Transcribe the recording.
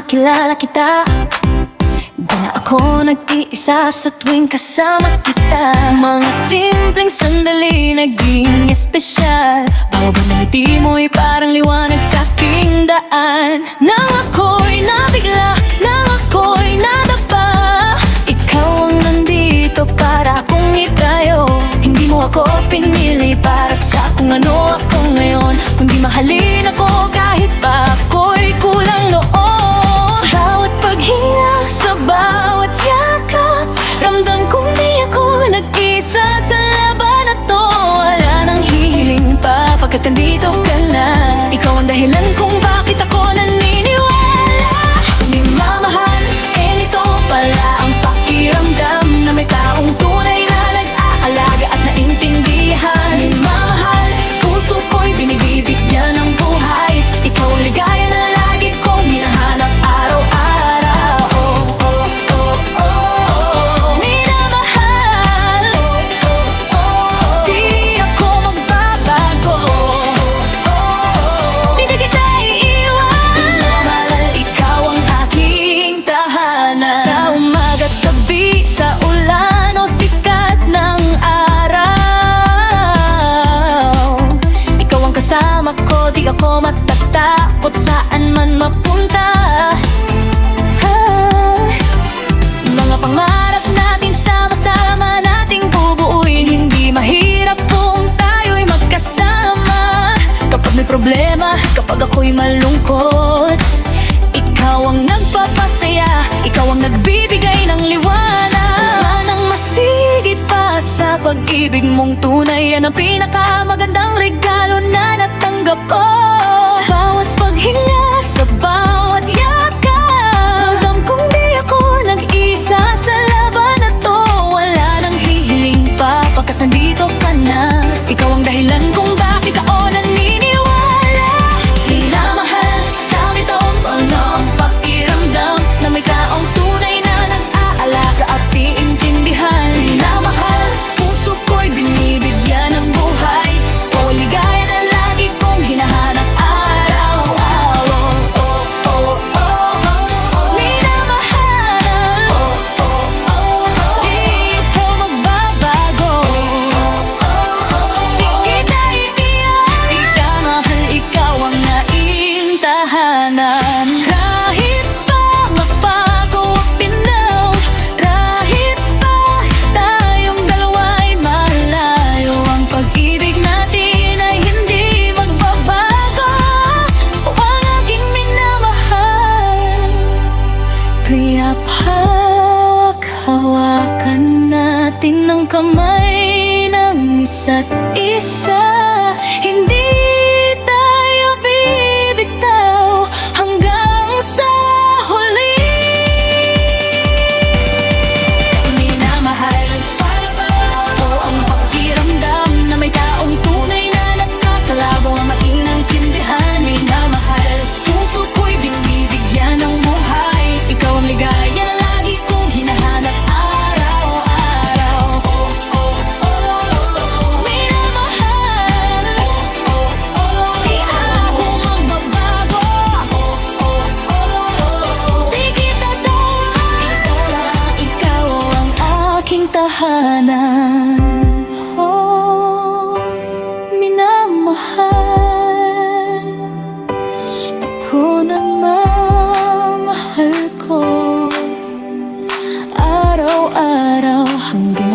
makilala kita. Di na ako nag-iisa sa tuwing kasama kita. Mga simpleng sandali naging espesyal. Bawat ngiti mo'y parang liwanag sa aking daan. Nang ako'y nabigla, nang ako'y nadapa, ikaw ang nandito para akong itayo. Hindi mo ako pinili para sa kung ano ako ngayon, kundi mahalin ako kahit pa ako'y kulang noon. Sa bawat paghinga, sa bawat yakap, ramdam kong di ako nag-isa sa laban na to. Wala nang hihiling pa pagkat nandito ka na. Ikaw ang dahilan kung bakit ako naniniwala. Di mamahal, nito pala ang pakiramdam na may taong tunay na nag-aalaga at naintindihan. Di mamahal, puso ko'y binibibigyan ng buhay. Ikaw ang ligaya na lagi kong hinahanap araw-araw. Minamahal, di ako magbabago. Di na kita iiwan. Minamahal, ikaw ang aking tahanan. Sa umaga't gabi, sa ulan o sikat ng araw, ikaw ang kasama ko, di ako matatakot saan man mapunta. Mga pangarap natin sama-sama nating bubuuin. Hindi mahirap kung tayo'y magkasama. Kapag may problema, kapag ako'y malungkot, ikaw ang nagpapasaya, ikaw ang nagbibigay ng liwanag. Wala nang masigit pa sa pag-ibig mong tunay. Yan ang pinakamagandang regalo na natanggap ko. Sa bawat paghinga, sa bawat yakap, ramdam kong di ako nag-isa sa laban na to. Wala nang hihiling pa pagkat nandito ka na. Ikaw ang dahilan kung bakit ako naniniwala. Minamahal, dami tong ang pakiramdam na may taong tunay na nag-aalaga at iintindihan. Minamahal, puso ko'y binibigyan ng buhay. O ligaya na lagi kong hinahanap araw-araw. Minamahal, di ako magbabago. Di kita iiwan. Minamahal, ikaw ang naintahanan. Kahit pa magbago ang pinaw, kahit pa tayong dalawa'y malayo, ang pag-ibig natin ay hindi magbabago. O ang aking minamahal, kaya paghawakan natin ng kamay ng isa't isa. Hindi tayo bibitaw hanggang sa huli. Minamahal, o ang pakiramdam na may taong tunay na nagkakalago ang maintindihan. Minamahal, puso ko'y binibigyan ng buhay. Ikaw ang ligaya na lagi kong hinahanap araw-araw. Minamahal, di ako magbabago. Di kita tawanan. Ikaw ang aking tahanan. Oh, minamahal, ako naman mahal ko araw-araw hanggang